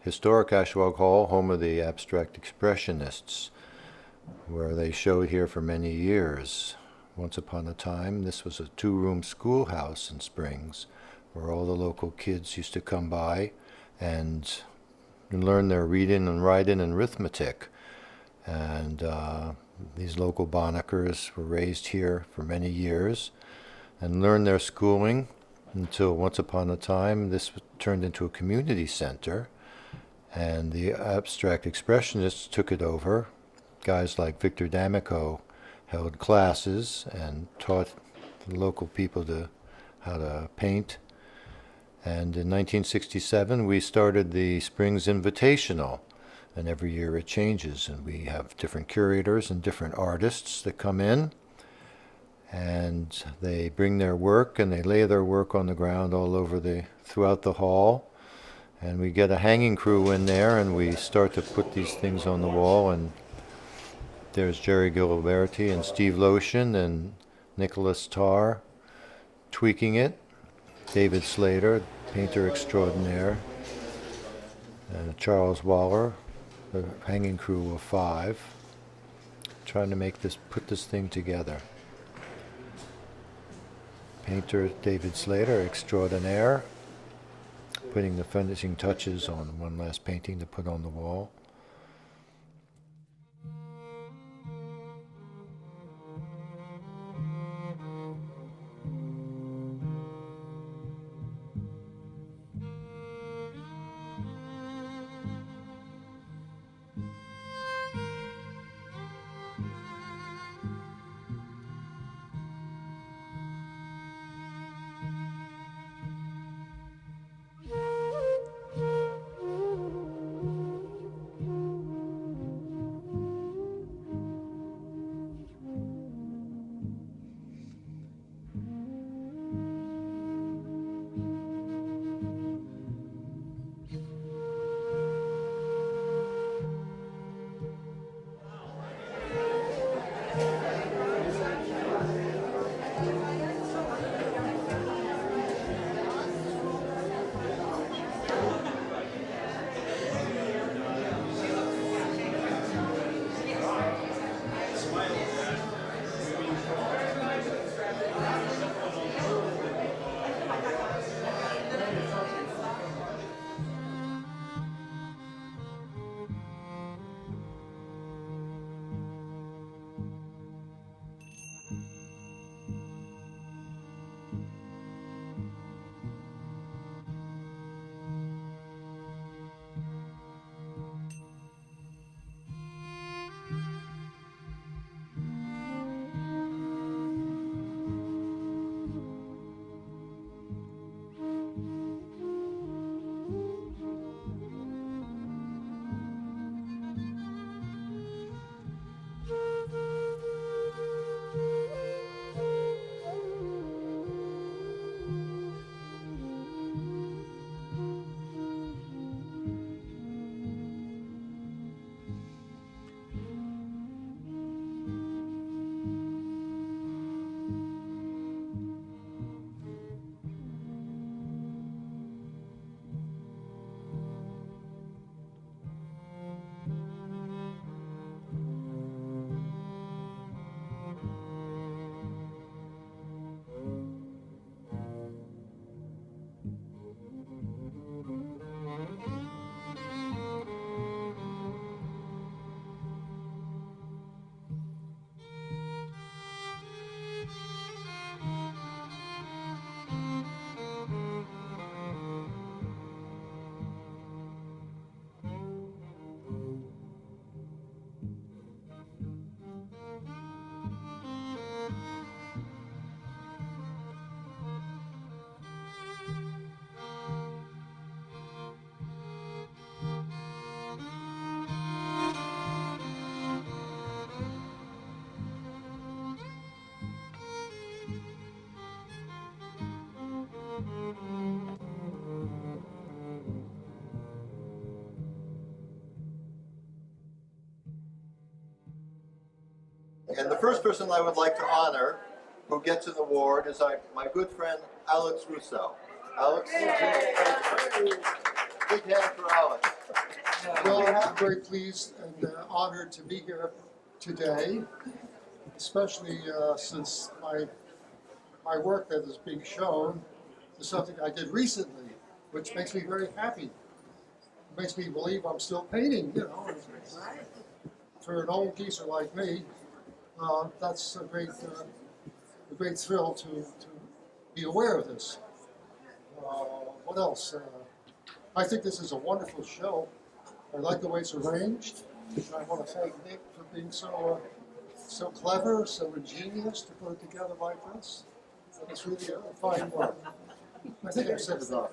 Historic Ashwag Hall, home of the abstract expressionists, where they showed here for many years. Once upon a time, this was a two-room schoolhouse in Springs, where all the local kids used to come by and learn their reading and writing and arithmetic. And these local Bonnickers were raised here for many years and learned their schooling until once upon a time this turned into a community center, and the abstract expressionists took it over. Guys like Victor D'Amico held classes and taught the local people how to paint. And in 1967, we started the Springs Invitational, and every year it changes, and we have different curators and different artists that come in, and they bring their work and they lay their work on the ground all over throughout the hall, and we get a hanging crew in there, and we start to put these things on the wall. And there's Jerry Giliberti and Steve Lotion and Nicholas Tarr tweaking it, David Slater, painter extraordinaire, and Charles Waller, the hanging crew of 5, trying to put this thing together. Painter David Slater, extraordinaire, putting the finishing touches on one last painting to put on the wall. And the first person I would like to honor who gets an award is my good friend Alex Russo. Alex? Big hand for Alex. Well, I'm very pleased and honored to be here today, especially since my work that is being shown is something I did recently, which makes me very happy. It makes me believe I'm still painting, you know. For an old geezer like me, that's a great thrill to be aware of this. What else? I think this is a wonderful show. I like the way it's arranged. I want to thank Nick for being so clever, so ingenious to put it together like this. It's really a fine work. I think I've said enough.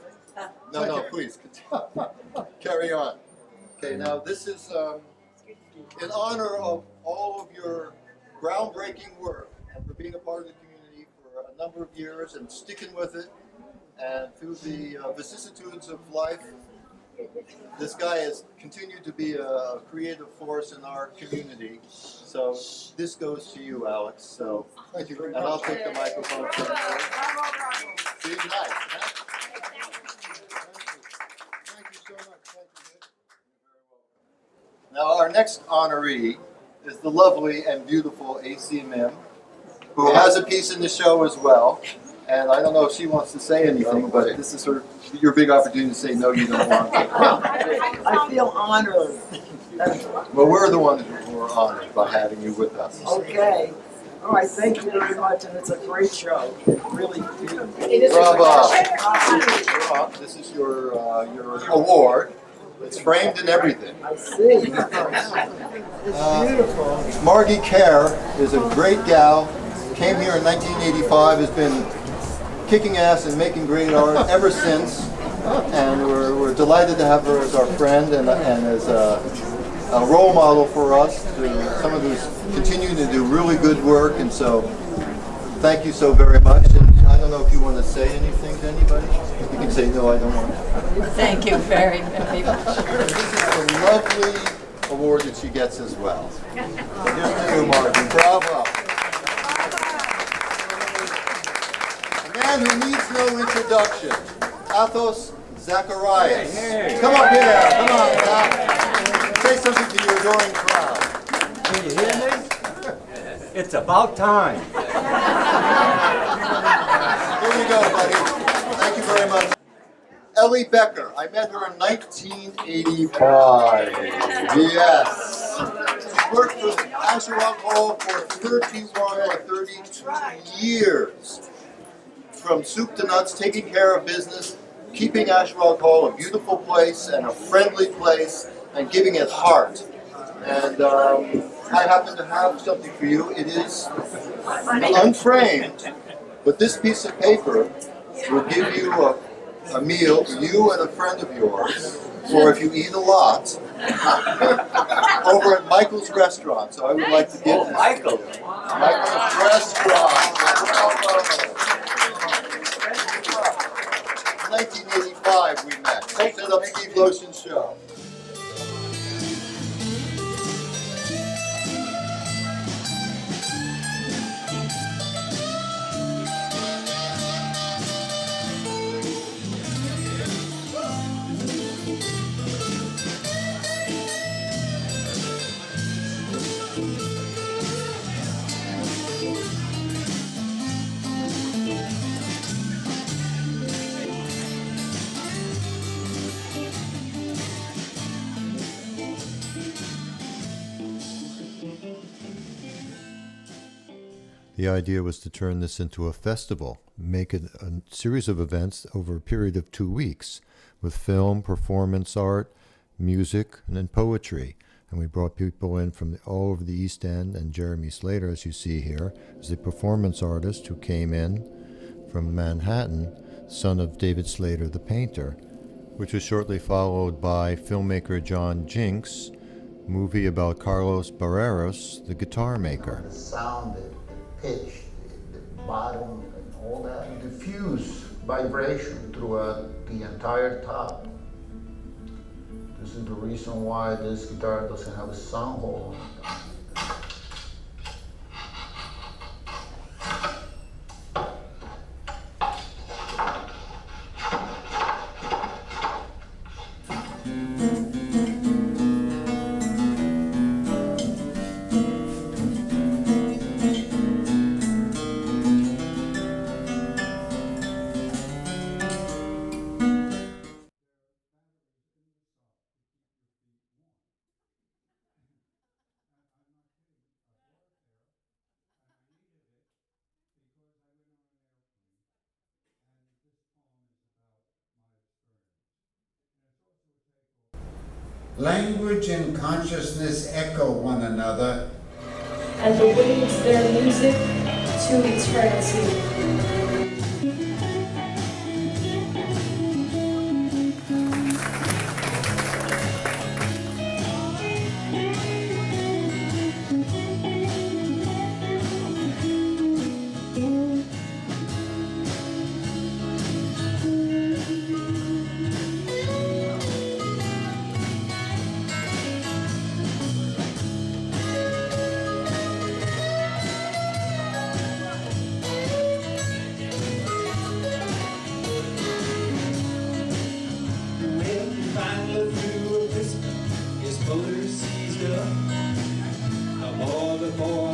No, please carry on. Okay, now this is in honor of all of your groundbreaking work and for being a part of the community for a number of years and sticking with it. And through the vicissitudes of life, this guy has continued to be a creative force in our community. So this goes to you, Alex. So Thank you very much. and I'll take the microphone from you. Be nice, huh? Thank you so much. Thank you, Nick. Now our next honoree is the lovely and beautiful AC Mim, who has a piece in the show as well. And I don't know if she wants to say anything, but this is your big opportunity to say no, you don't want to. I feel honored. Well, we're the ones who are honored by having you with us. Okay. All right, thank you very much, and it's a great show. Really beautiful. Bravo. This is your award. It's framed and everything. I see. It's beautiful. Margie Kerr is a great gal. Came here in 1985, has been kicking ass and making great art ever since, and we're delighted to have her as our friend and as a role model for us, someone who's continuing to do really good work, and so thank you so very much. And I don't know if you want to say anything to anybody. You can say no, I don't want to. Thank you very, very much. This is a lovely award that she gets as well. Here's to you, Margie. Bravo. Man who needs no introduction, Athos Zacharias. Hey. Come up here, come on now. Say something to your adoring crowd. Can you hear me? It's about time. Here you go, buddy. Thank you very much. Ellie Becker, I met her in 1985. Yes. She worked for Asherock Hall for 31 or 32 years. From soup to nuts, taking care of business, keeping Asherock Hall a beautiful place and a friendly place, and giving it heart. And I happen to have something for you. It is unframed, but this piece of paper will give you a meal, you and a friend of yours, or if you eat a lot, over at Michael's Restaurant. So I would like to give this Michael. to you. Michael's Restaurant. 1985 we met. Set up Steve Lotion's show. The idea was to turn this into a festival, make it a series of events over a period of 2 weeks with film, performance art, music, and then poetry. And we brought people in from all over the East End, and Jeremy Slater, as you see here, is a performance artist who came in from Manhattan, son of David Slater, the painter, which was shortly followed by filmmaker John Jinks, movie about Carlos Barreros, the guitar maker. The sound, the pitch, the bottom, and all that, and diffuse vibration throughout the entire top. This is the reason why this guitar doesn't have a sound hole on it. Language and consciousness echo one another, and the waves their music to eternity. His motor seized up. I'm all aboard.